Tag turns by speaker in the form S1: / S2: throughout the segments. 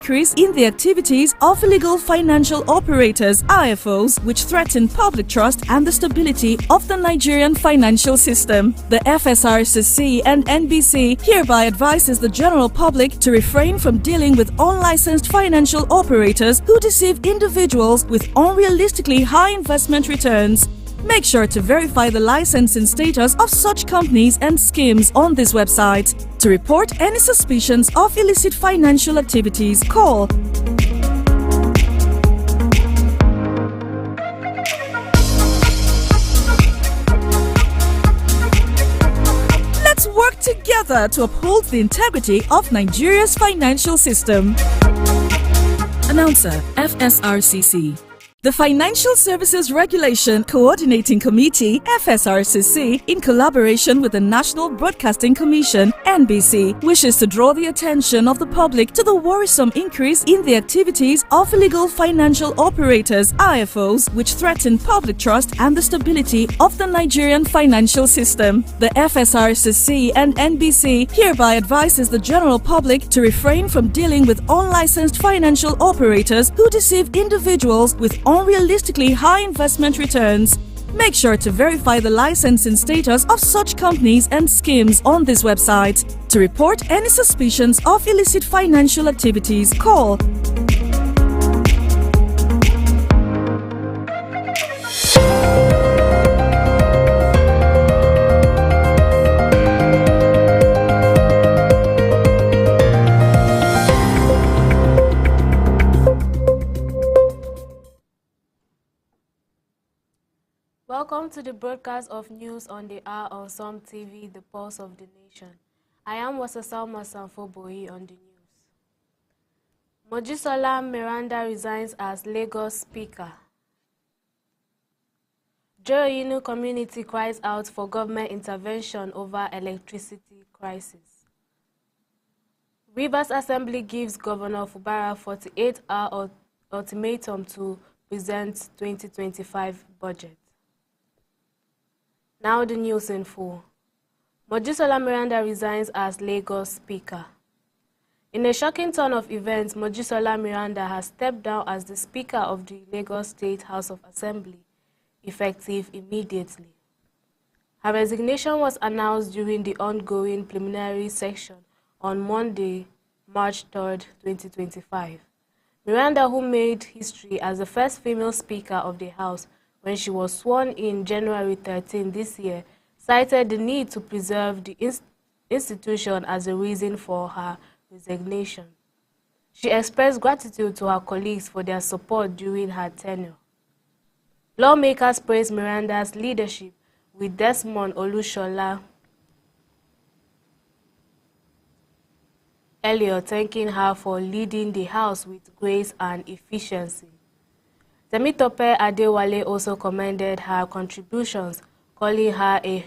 S1: increase in the activities of illegal financial operators (IFOs), which threaten public trust and the stability of the Nigerian financial system. The FSRCC and NBC hereby advises the general public to refrain from dealing with unlicensed financial operators who deceive individuals with unrealistically high investment returns. Make sure to verify the licensing status of such companies and schemes on this website. To report any suspicions of illicit financial activities, call Let's work together to uphold the integrity of Nigeria's financial system. Announcer, FSRCC. The Financial Services Regulation Coordinating Committee, FSRCC, in collaboration with the National Broadcasting Commission, NBC, wishes to draw the attention of the public to the worrisome increase in the activities of illegal financial operators, IFOs, which threaten public trust and the stability of the Nigerian financial system. The FSRCC and NBC hereby advises the general public to refrain from dealing with unlicensed financial operators who deceive individuals with unrealistically high investment returns. Make sure to verify the licensing status of such companies and schemes on this website. To report any suspicions of illicit financial activities, call
S2: Welcome to the broadcast of news on the hour on Som TV, the pulse of the nation. I am Wasasalma Sanfoboyi on the news. Mojisola Meranda resigns as Lagos Speaker. Joyinu community cries out for government intervention over electricity crisis. Rivers Assembly gives Governor Fubara 48-hour ultimatum to present 2025 budget. Now the news in full. Mojisola Meranda resigns as Lagos Speaker. In a shocking turn of events, Mojisola Meranda has stepped down as the Speaker of the Lagos State House of Assembly, effective immediately. Her resignation was announced during the ongoing preliminary session on Monday, March 3, 2025. Meranda, who made history as the first female Speaker of the House when she was sworn in January 13 this year, cited the need to preserve the institution as a reason for her resignation. She expressed gratitude to her colleagues for their support during her tenure. Lawmakers praised Meranda's leadership, with Desmond Olushola Elliott thanking her for leading the House with grace and efficiency. Temitope Adewale also commended her contributions, calling her a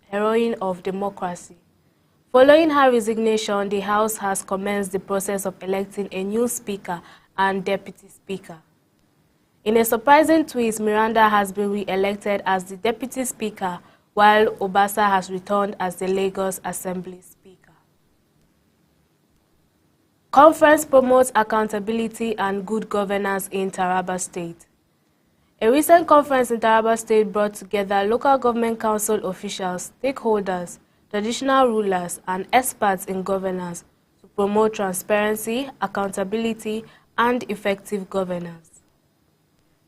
S2: heroine of democracy. Following her resignation, the House has commenced the process of electing a new Speaker and Deputy Speaker. In a surprising twist, Meranda has been re-elected as the Deputy Speaker, while Obasa has returned as the Lagos Assembly Speaker. Conference promotes accountability and good governance in Taraba State. A recent conference in Taraba State brought together local government council officials, stakeholders, traditional rulers, and experts in governance to promote transparency, accountability, and effective governance.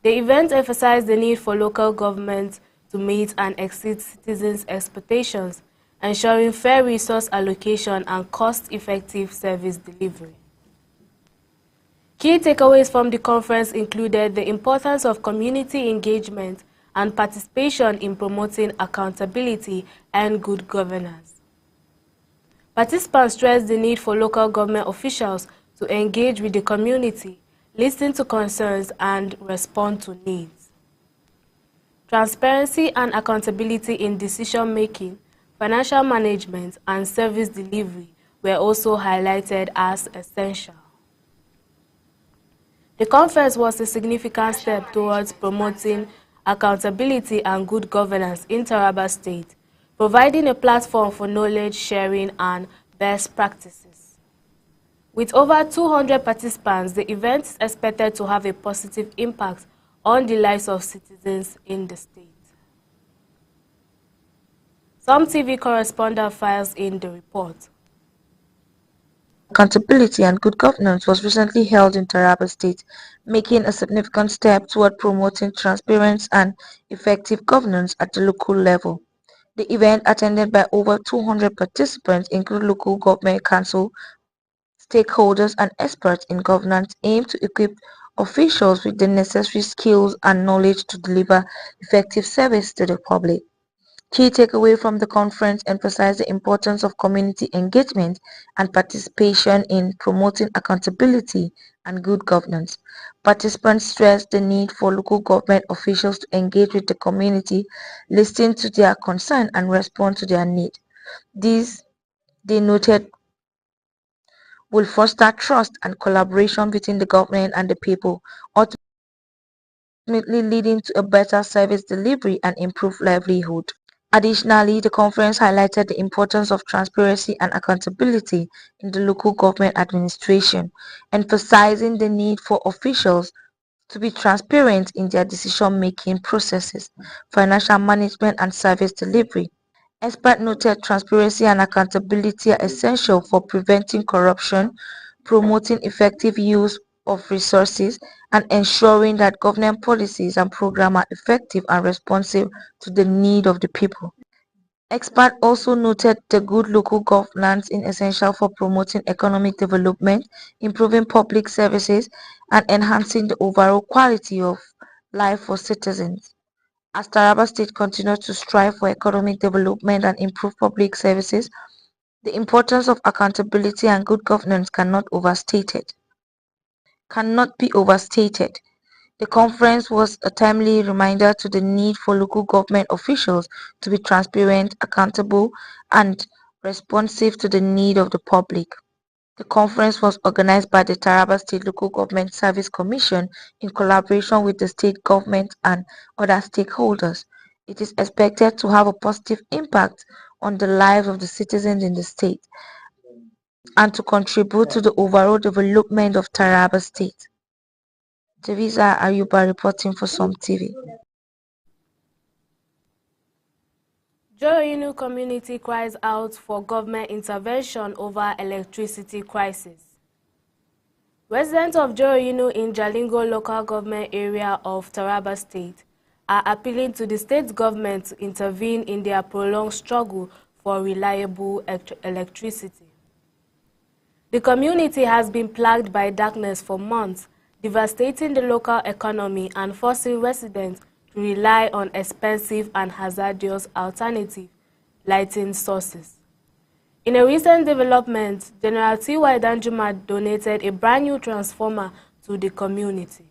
S2: The event emphasized the need for local government to meet and exceed citizens' expectations, ensuring fair resource allocation and cost-effective service delivery. Key takeaways from the conference included the importance of community engagement and participation in promoting accountability and good governance. Participants stressed the need for local government officials to engage with the community, listen to concerns, and respond to needs. Transparency and accountability in decision-making, financial management, and service delivery were also highlighted as essential. The conference was a significant step towards promoting accountability and good governance in Taraba State, providing a platform for knowledge sharing and best practices. With over 200 participants, the event is expected to have a positive impact on the lives of citizens in the state. Some TV correspondent files in the report.
S3: Accountability and Good Governance was recently held in Taraba State, making a significant step toward promoting transparent and effective governance at the local level. The event, attended by over 200 participants, including local government council, stakeholders, and experts in governance, aimed to equip officials with the necessary skills and knowledge to deliver effective service to the public. Key takeaway from the conference emphasized the importance of community engagement and participation in promoting accountability and good governance. Participants stressed the need for local government officials to engage with the community, listen to their concern, and respond to their need. These, they noted, will foster trust and collaboration between the government and the people, ultimately leading to a better service delivery and improved livelihood. Additionally, the conference highlighted the importance of transparency and accountability in the local government administration, emphasizing the need for officials to be transparent in their decision-making processes, financial management, and service delivery. Experts noted transparency and accountability are essential for preventing corruption, promoting effective use of resources, and ensuring that government policies and programs are effective and responsive to the needs of the people. Experts also noted the good local governance is essential for promoting economic development, improving public services, and enhancing the overall quality of life for citizens. As Taraba State continues to strive for economic development and improve public services, the importance of accountability and good governance cannot be overstated. The conference was a timely reminder to the need for local government officials to be transparent, accountable, and responsive to the need of the public. The conference was organized by the Taraba State Local Government Service Commission in collaboration with the state government and other stakeholders. It is expected to have a positive impact on the lives of the citizens in the state and to contribute to the overall development of Taraba State. Teresa Ayuba reporting for Som TV.
S2: Joroinu community cries out for government intervention over electricity crisis. Residents of Joroinu in Jalingo local government area of Taraba State are appealing to the state government to intervene in their prolonged struggle for reliable electricity. The community has been plagued by darkness for months, devastating the local economy and forcing residents to rely on expensive and hazardous alternative lighting sources. In a recent development, General T.Y. Danjuma donated a brand new transformer to the community.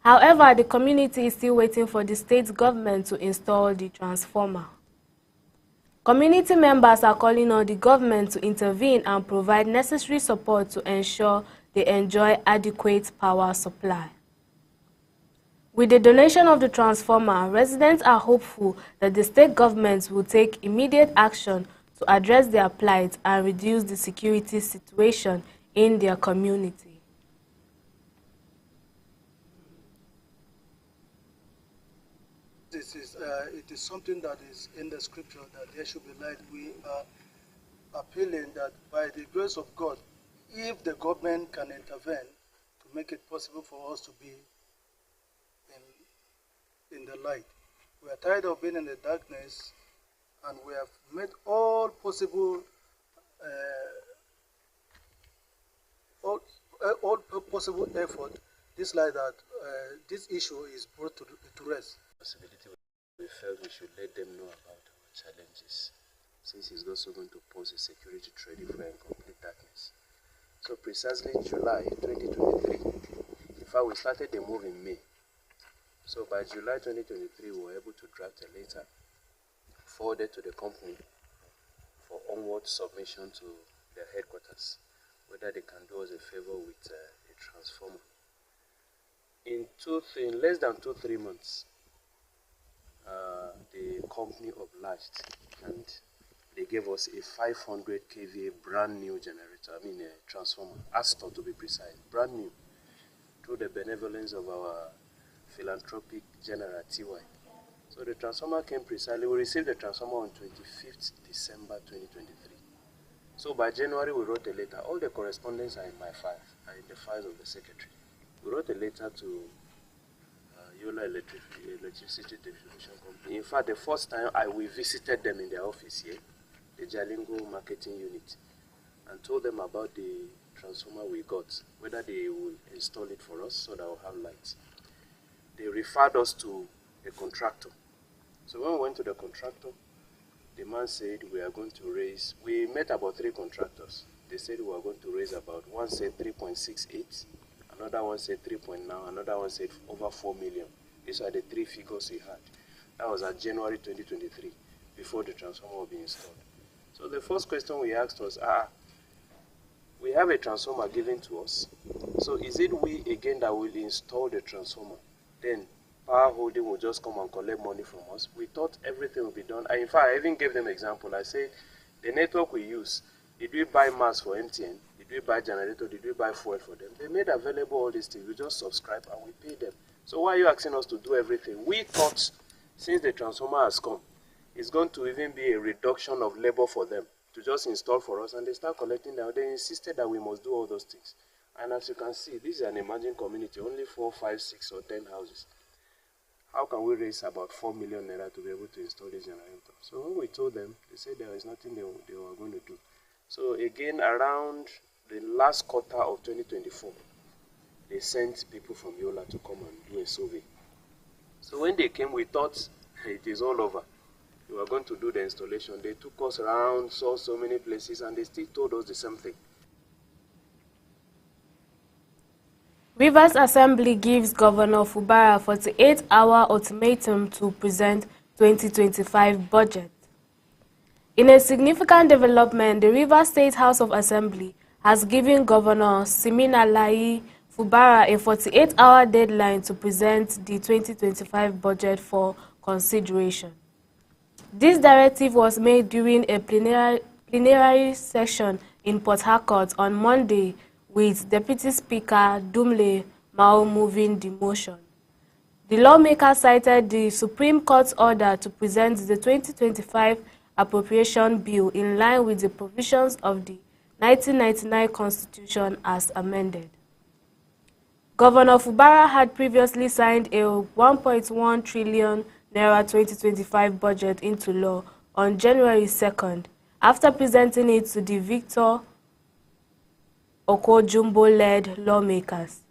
S2: However, the community is still waiting for the state government to install the transformer. Community members are calling on the government to intervene and provide necessary support to ensure they enjoy adequate power supply. With the donation of the transformer, residents are hopeful that the state government will take immediate action to address their plight and reduce the security situation in their community.
S4: It is something that is in the scripture that there should be light. We are appealing that by the grace of God, if the government can intervene to make it possible for us to be in the light. We are tired of being in the darkness, and we have made all possible effort. This like that this issue is brought to rest.
S5: We felt we should let them know about our challenges, since it's also going to pose a security threat if we're in complete darkness. So precisely in July 2023, in fact we started the move in May. So by July 2023 we were able to draft a letter forwarded to the company for onward submission to their headquarters, whether they can do us a favor with a transformer. In less than 2-3 months, the company obliged, and they gave us a 500 kVA brand new generator, a transformer, Astor to be precise, brand new, through the benevolence of our philanthropic general, TY. So the transformer came precisely, we received the transformer on 25th December 2023. So by January, we wrote a letter. All the correspondence are in my file, are in the files of the secretary. We wrote a letter to Yola Electricity Distribution Company. In fact, the first time we visited them in their office here, the Jalingo marketing unit, and told them about the transformer we got, whether they will install it for us so that we'll have lights. They referred us to a contractor. So when we went to the contractor, the man said we are going to raise, we met about 3 contractors. They said we are going to raise about, one said 3.68, another one said 3.9, another one said over 4 million. These are the 3 figures we had. That was at January 2023, before the transformer will be installed. So the first question we asked was, we have a transformer given to us. So is it we again that will install the transformer? Then Power Holding will just come and collect money from us. We thought everything will be done. In fact, I even gave them an example. I said, the network we use, did we buy mass for MTN? Did we buy generator? Did we buy fuel for them? They made available all these things. We just subscribe and we pay them. So why are you asking us to do everything? We thought, since the transformer has come, it's going to even be a reduction of labor for them to just install for us, and they start collecting them. They insisted that we must do all those things. And as you can see, this is an emerging community, only 4, 5, 6, or 10 houses. How can we raise about 4 million naira to be able to install this generator? So when we told them, they said there is nothing they were going to do. So again, around the last quarter of 2024, they sent people from Yola to come and do a survey. So when they came, we thought it is all over. We were going to do the installation. They took us around, saw so many places, and they still told us the same thing.
S2: Rivers Assembly gives Governor Fubara 48-hour ultimatum to present 2025 budget. In a significant development, the Rivers State House of Assembly has given Governor Siminalayi Fubara a 48-hour deadline to present the 2025 budget for consideration. This directive was made during a plenary session in Port Harcourt on Monday, with Deputy Speaker Dumle Mao moving the motion. The lawmaker cited the Supreme Court's order to present the 2025 appropriation bill in line with the provisions of the 1999 Constitution as amended. Governor Fubara had previously signed a 1.1 trillion naira 2025 budget into law on January 2nd, after presenting it to the Victor Okojumbo-led lawmakers.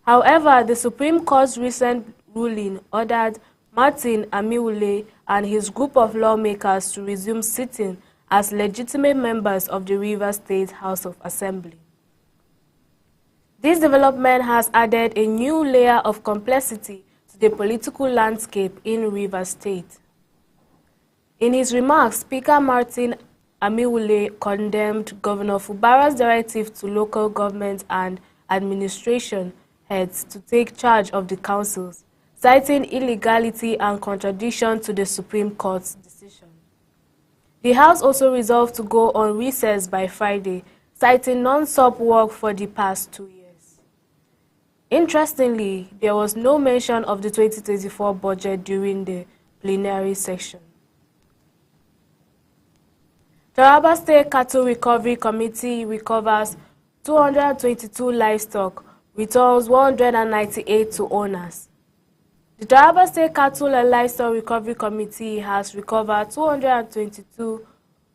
S2: However, the Supreme Court's recent ruling ordered Martin Amiwule and his group of lawmakers to resume sitting as legitimate members of the Rivers State House of Assembly. This development has added a new layer of complexity to the political landscape in Rivers State. In his remarks, Speaker Martin Amiwule condemned Governor Fubara's directive to local government and administration heads to take charge of the councils, citing illegality and contradiction to the Supreme Court's decision. The House also resolved to go on recess by Friday, citing non-stop work for the past 2 years. Interestingly, there was no mention of the 2024 budget during the plenary session. Taraba State Cattle Recovery Committee recovers 222 livestock, returns 198 to owners. The Taraba State Cattle and Livestock Recovery Committee has recovered 222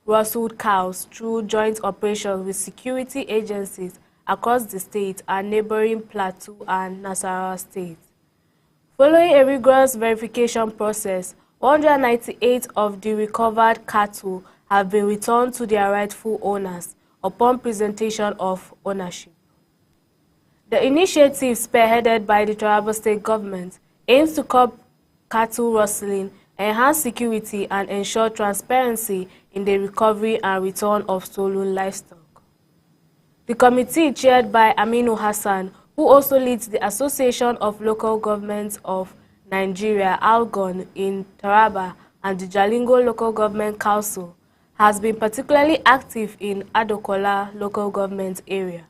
S2: rustled cows through joint operations with security agencies across the state and neighboring Plateau and Nasarawa states. Following a rigorous verification process, 198 of the recovered cattle have been returned to their rightful owners upon presentation of ownership. The initiative, spearheaded by the Taraba State government, aims to curb cattle rustling, enhance security, and ensure transparency in the recovery and return of stolen livestock. The committee, chaired by Aminu Hassan, who also leads the Association of Local Governments of Nigeria, ALGON, in Taraba, and the Jalingo Local Government Council, has been particularly active in Adokola local government area.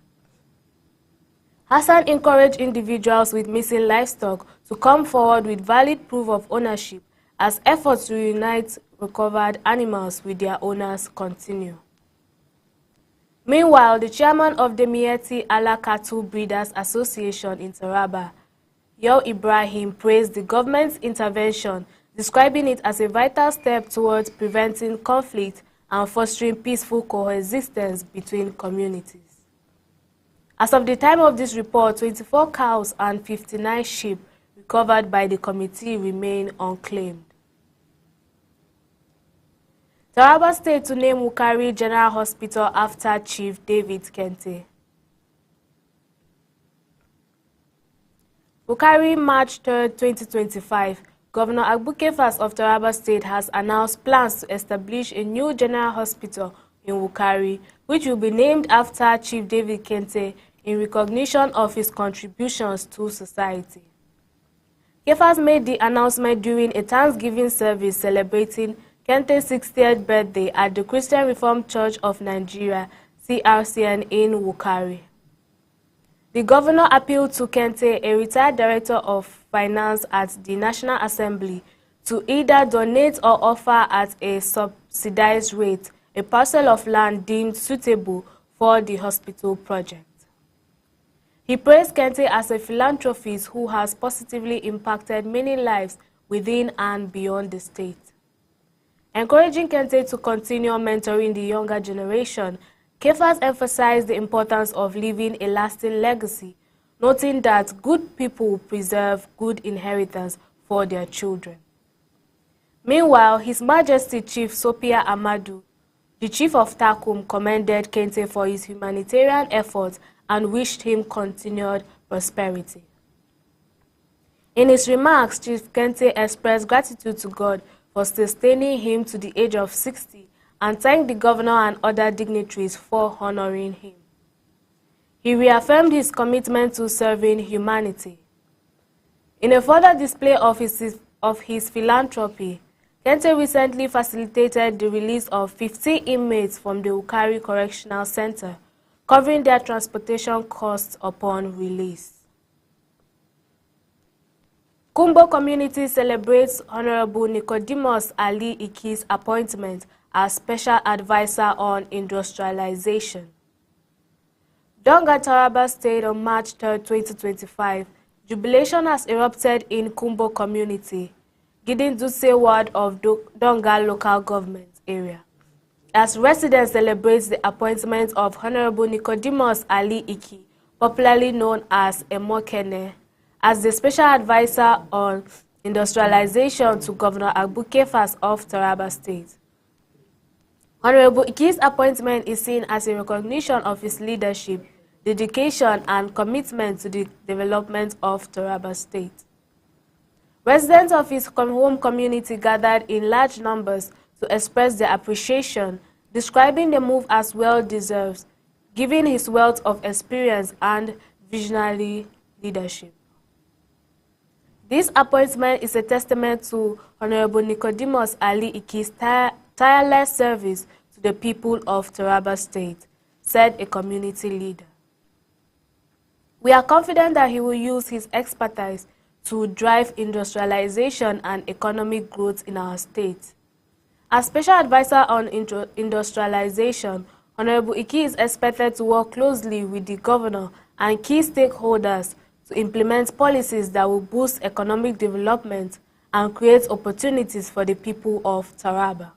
S2: Hassan encouraged individuals with missing livestock to come forward with valid proof of ownership as efforts to reunite recovered animals with their owners continue. Meanwhile, the chairman of the Miyetti Allah Cattle Breeders Association in Taraba, Yo Ibrahim, praised the government's intervention, describing it as a vital step towards preventing conflict and fostering peaceful coexistence between communities. As of the time of this report, 24 cows and 59 sheep recovered by the committee remain unclaimed. Taraba State to name Wukari General Hospital after Chief David Kente. Wukari, March 3, 2025. Governor Agbukefas of Taraba State has announced plans to establish a new general hospital in Wukari, which will be named after Chief David Kente in recognition of his contributions to society. Kefas made the announcement during a Thanksgiving service celebrating Kente's 60th birthday at the Christian Reformed Church of Nigeria, CRCN, in Wukari. The governor appealed to Kente, a retired director of finance at the National Assembly, to either donate or offer at a subsidized rate a parcel of land deemed suitable for the hospital project. He praised Kente as a philanthropist who has positively impacted many lives within and beyond the state. Encouraging Kente to continue mentoring the younger generation, Kefas emphasized the importance of leaving a lasting legacy, noting that good people preserve good inheritance for their children. Meanwhile, His Majesty Chief Sophia Amadu, the Chief of Takum, commended Kente for his humanitarian efforts and wished him continued prosperity. In his remarks, Chief Kente expressed gratitude to God for sustaining him to the age of 60 and thanked the governor and other dignitaries for honoring him. He reaffirmed his commitment to serving humanity. In a further display of his philanthropy, Kente recently facilitated the release of 50 inmates from the Wukari Correctional Center, covering their transportation costs upon release. Kumbo community celebrates Honorable Nicodemus Ali Iki's appointment as Special Advisor on Industrialization. Donga, Taraba State on March 3, 2025, jubilation has erupted in Kumbo community, Gidin Dutse ward of Donga local government area, as residents celebrate the appointment of Honorable Nicodemus Ali Iki, popularly known as Emokene, as the Special Advisor on Industrialization to Governor Agbukefas of Taraba State. Honorable Iki's appointment is seen as a recognition of his leadership, dedication, and commitment to the development of Taraba State. Residents of his home community gathered in large numbers to express their appreciation, describing the move as well-deserved, given his wealth of experience and visionary leadership. This appointment is a testament to Honorable Nicodemus Ali Iki's tireless service to the people of Taraba State, said a community leader. We are confident that he will use his expertise to drive industrialization and economic growth in our state. As Special Advisor on Industrialization, Honorable Iki is expected to work closely with the governor and key stakeholders to implement policies that will boost economic development and create opportunities for the people of Taraba.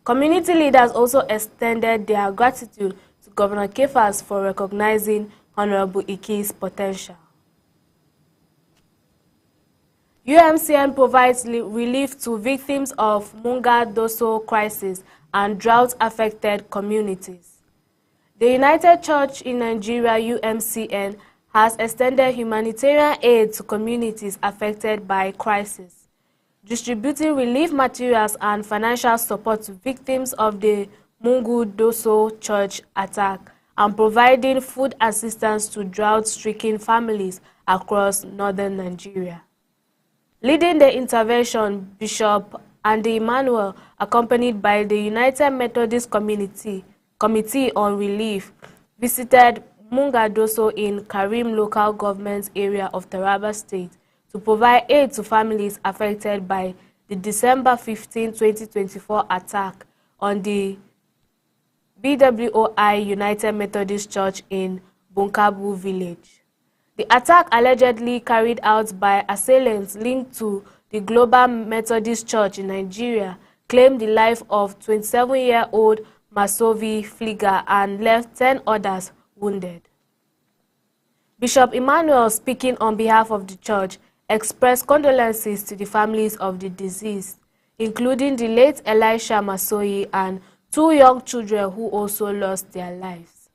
S2: Community leaders also extended their gratitude to Governor Kefas for recognizing Honorable Iki's potential. UMCN provides relief to victims of Munga Doso crisis and drought-affected communities. The United Church in Nigeria, UMCN, has extended humanitarian aid to communities affected by crisis, distributing relief materials and financial support to victims of the Mungu Doso church attack, and providing food assistance to drought-stricken families across northern Nigeria. Leading the intervention, Bishop and the Emmanuel, accompanied by the United Methodist Committee on Relief, visited Mungadoso in Karim local government area of Taraba State to provide aid to families affected by the December 15, 2024 attack on the BWOI United Methodist Church in Bunkabu village. The attack, allegedly carried out by assailants linked to the Global Methodist Church in Nigeria, claimed the life of 27-year-old Masovi Fliga and left 10 others wounded. Bishop Emmanuel, speaking on behalf of the church, expressed condolences to the families of the deceased, including the late Elisha Masoyi and 2 young children who also lost their lives.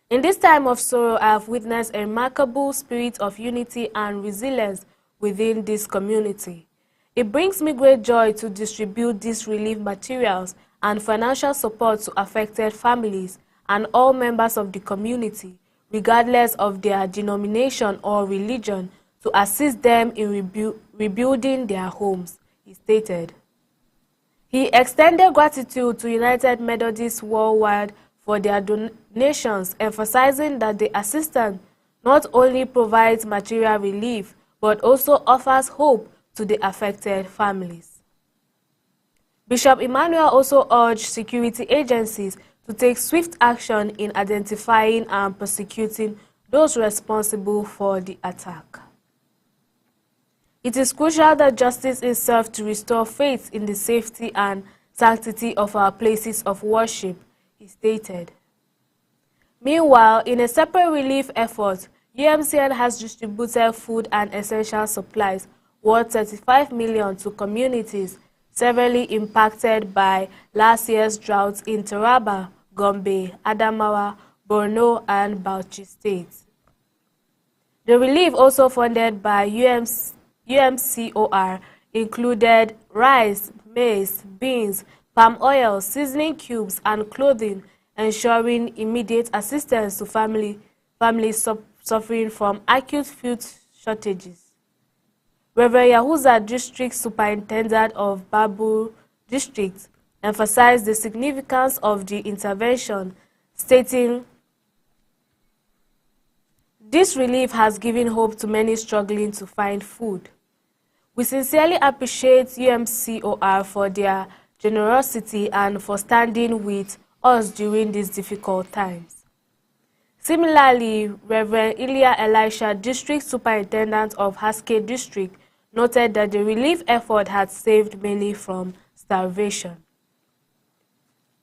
S2: In this time of sorrow, I have witnessed a remarkable spirit of unity and resilience within this community. It brings me great joy to distribute these relief materials and financial support to affected families and all members of the community, regardless of their denomination or religion, to assist them in rebuilding their homes, he stated. He extended gratitude to United Methodists worldwide for their donations, emphasizing that the assistance not only provides material relief, but also offers hope to the affected families. Bishop Emmanuel also urged security agencies to take swift action in identifying and prosecuting those responsible for the attack. It is crucial that justice is served to restore faith in the safety and sanctity of our places of worship, he stated. Meanwhile, in a separate relief effort, UMCN has distributed food and essential supplies worth 35 million to communities severely impacted by last year's drought in Taraba, Gombe, Adamawa, Borno, and Bauchi states. The relief, also funded by UMCOR, included rice, maize, beans, palm oil, seasoning cubes, and clothing, ensuring immediate assistance to families suffering from acute food shortages. Reverend Yahuza, District Superintendent of Babu District, emphasized the significance of the intervention, stating, "This relief has given hope to many struggling to find food. We sincerely appreciate UMCOR for their generosity and for standing with us during these difficult times." Similarly, Reverend Ilya Elisha, District Superintendent of Haske District, noted that the relief effort had saved many from starvation.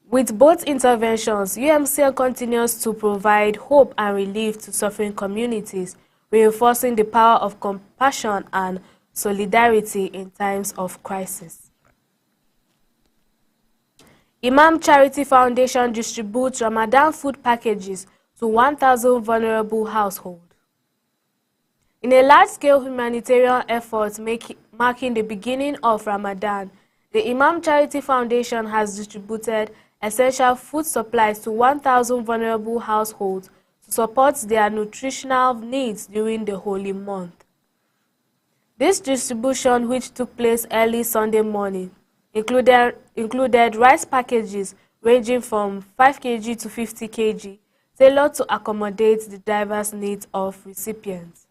S2: With both interventions, UMCN continues to provide hope and relief to suffering communities, reinforcing the power of compassion and solidarity in times of crisis. Imam Charity Foundation distributes Ramadan food packages to 1,000 vulnerable households. In a large-scale humanitarian effort marking the beginning of Ramadan, the Imam Charity Foundation has distributed essential food supplies to 1,000 vulnerable households to support their nutritional needs during the holy month. This distribution, which took place early Sunday morning, included rice packages ranging from 5 kg to 50 kg, tailored to accommodate the diverse needs of recipients.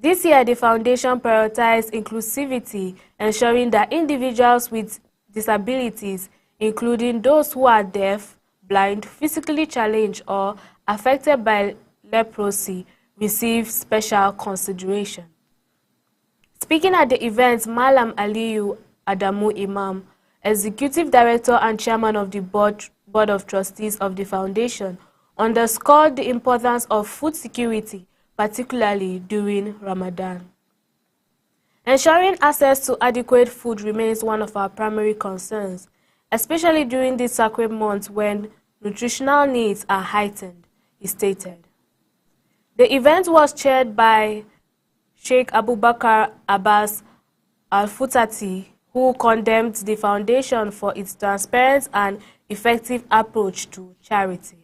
S2: This year, the foundation prioritized inclusivity, ensuring that individuals with disabilities, including those who are deaf, blind, physically challenged, or affected by leprosy, receive special consideration. Speaking at the event, Malam Aliyu Adamu Imam, Executive Director and Chairman of the Board of Trustees of the Foundation, underscored the importance of food security, particularly during Ramadan. Ensuring access to adequate food remains one of our primary concerns, especially during this sacred month when nutritional needs are heightened, he stated. The event was chaired by Sheikh Abubakar Abbas Al-Futati, who condemned the foundation for its transparent and effective approach to charity.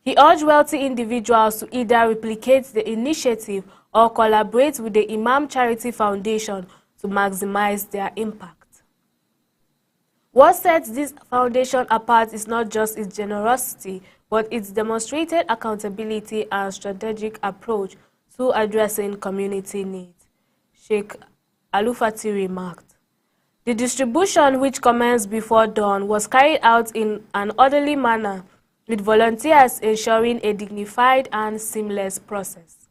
S2: He urged wealthy individuals to either replicate the initiative or collaborate with the Imam Charity Foundation to maximize their impact. What sets this foundation apart is not just its generosity, but its demonstrated accountability and strategic approach to addressing community needs, Sheikh Alufati remarked. The distribution, which commenced before dawn, was carried out in an orderly manner, with volunteers ensuring a dignified and seamless process.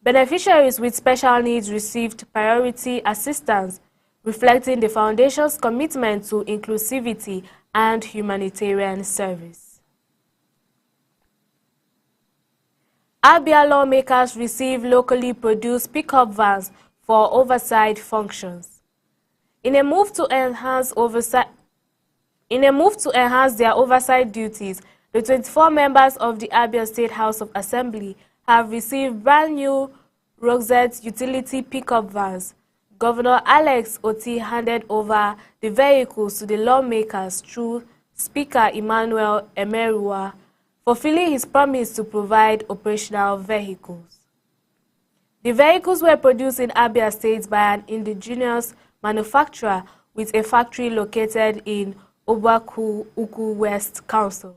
S2: Beneficiaries with special needs received priority assistance, reflecting the Foundation's commitment to inclusivity and humanitarian service. Abia lawmakers received locally produced pickup vans for oversight functions. In a move to enhance their oversight duties, the 24 members of the Abia State House of Assembly have received brand new Roxette utility pickup vans. Governor Alex Oti handed over the vehicles to the lawmakers through Speaker Emmanuel Emerua, fulfilling his promise to provide operational vehicles. The vehicles were produced in Abia State by an indigenous manufacturer with a factory located in Obaku Uku West Council.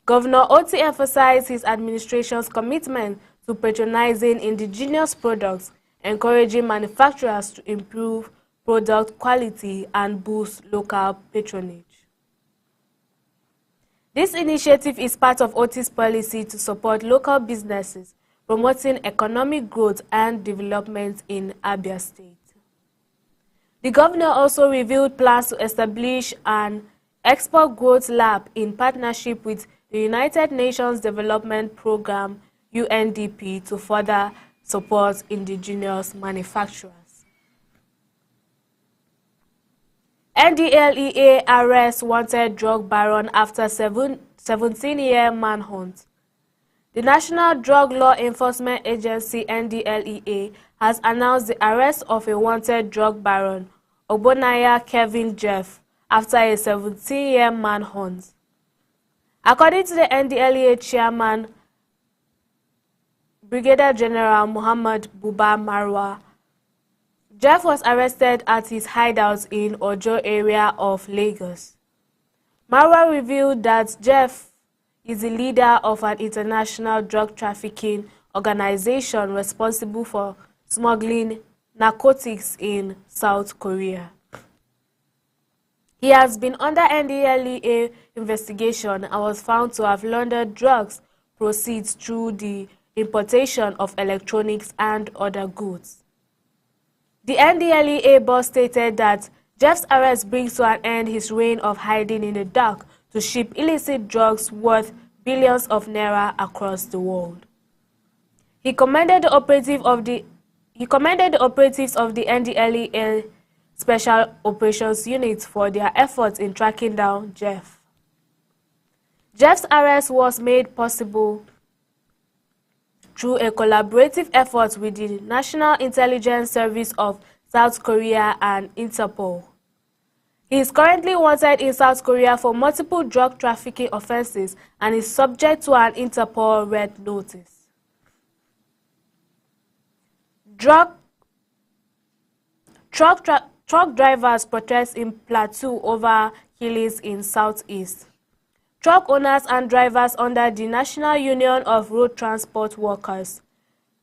S2: Governor Oti emphasized his administration's commitment to patronizing indigenous products, encouraging manufacturers to improve product quality and boost local patronage. This initiative is part of Oti's policy to support local businesses, promoting economic growth and development in Abia State. The governor also revealed plans to establish an export growth lab in partnership with the United Nations Development Programme (UNDP) to further support indigenous manufacturers. NDLEA arrests wanted drug baron after 17-year manhunt. The National Drug Law Enforcement Agency (NDLEA) has announced the arrest of a wanted drug baron, Ogbonnaya Kevin Jeff, after a 17-year manhunt. According to the NDLEA chairman, Brigadier General Muhammad Buba Marwa, Jeff was arrested at his hideout in Ojo area of Lagos. Marwa revealed that Jeff is the leader of an international drug trafficking organization responsible for smuggling narcotics in South Korea. He has been under NDLEA investigation and was found to have laundered drugs proceeds through the importation of electronics and other goods. The NDLEA boss stated that Jeff's arrest brings to an end his reign of hiding in the dark to ship illicit drugs worth billions of naira across the world. He commended the operatives of the NDLEA Special Operations Unit for their efforts in tracking down Jeff. Jeff's arrest was made possible through a collaborative effort with the National Intelligence Service of South Korea and Interpol. He is currently wanted in South Korea for multiple drug trafficking offenses and is subject to an Interpol red notice. Truck drivers protest in Plateau over killings in Southeast. Truck owners and drivers under the National Union of Road Transport Workers,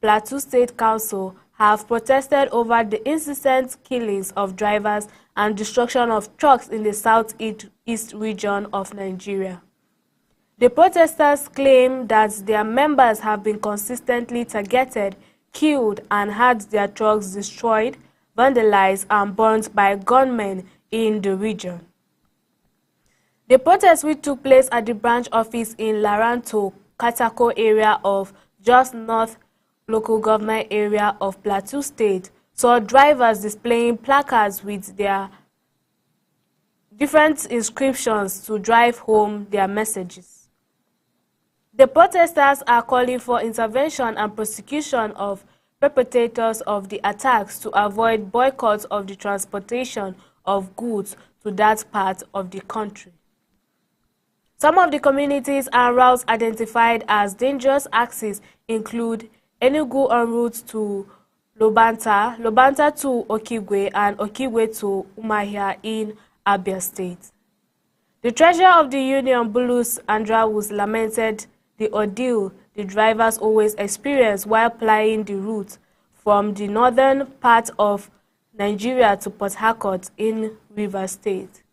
S2: Plateau State Council, have protested over the incessant killings of drivers and destruction of trucks in the southeast region of Nigeria. The protesters claim that their members have been consistently targeted, killed, and had their trucks destroyed, vandalized, and burnt by gunmen in the region. The protest, which took place at the branch office in Laranto, Katako area of Jos North local government area of Plateau State, saw drivers displaying placards with their different inscriptions to drive home their messages. The protesters are calling for intervention and prosecution of perpetrators of the attacks to avoid boycott of the transportation of goods to that part of the country. Some of the communities and routes identified as dangerous axes include Enugu en route to Lobanta to Okigwe, and Okigwe to Umahia in Abia State. The treasurer of the union, Bulus Andrawus, lamented the ordeal the drivers always experience while plying the route from the northern part of Nigeria to Port Harcourt in Rivers State.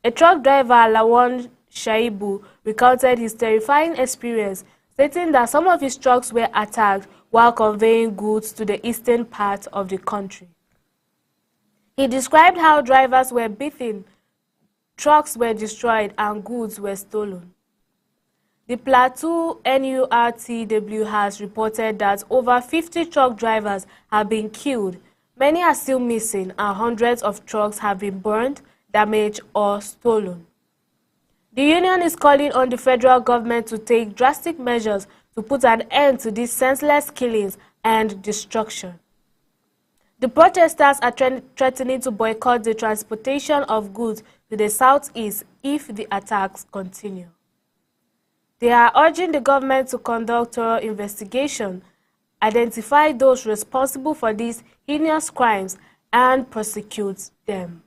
S2: A truck driver, Lawan Shaibu, recounted his terrifying experience, stating that some of his trucks were attacked while conveying goods to the eastern part of the country. He described how drivers were beaten, trucks were destroyed, and goods were stolen. The Plateau NURTW has reported that over 50 truck drivers have been killed, many are still missing, and hundreds of trucks have been burned, damaged, or stolen. The union is calling on the federal government to take drastic measures to put an end to these senseless killings and destruction. The protesters are threatening to boycott the transportation of goods to the southeast if the attacks continue. They are urging the government to conduct thorough investigation, identify those responsible for these heinous crimes, and prosecute them.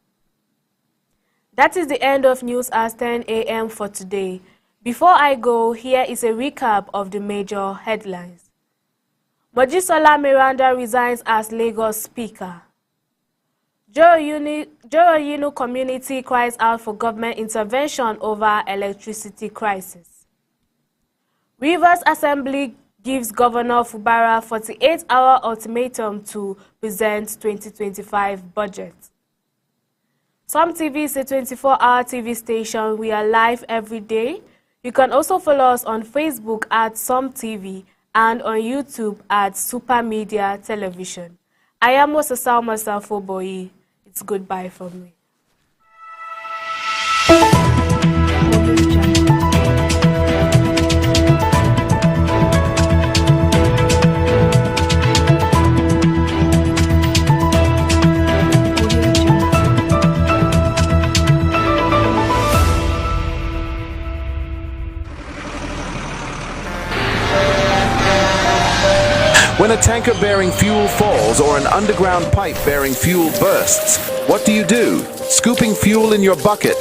S2: That is the end of News at 10 a.m. for today. Before I go, here is a recap of the major headlines. Mojisola Miranda resigns as Lagos Speaker. Joroyinu community cries out for government intervention over electricity crisis. Rivers Assembly gives Governor Fubara 48-hour ultimatum to present 2025 budget. Some TV is a 24-hour TV station. We are live every day. You can also follow us on Facebook at Some TV and on YouTube at Super Media Television. I am Mosasao Masafoboyi. It's goodbye from me.
S6: When a tanker bearing fuel falls or an underground pipe bearing fuel bursts, what do? Scooping fuel in your bucket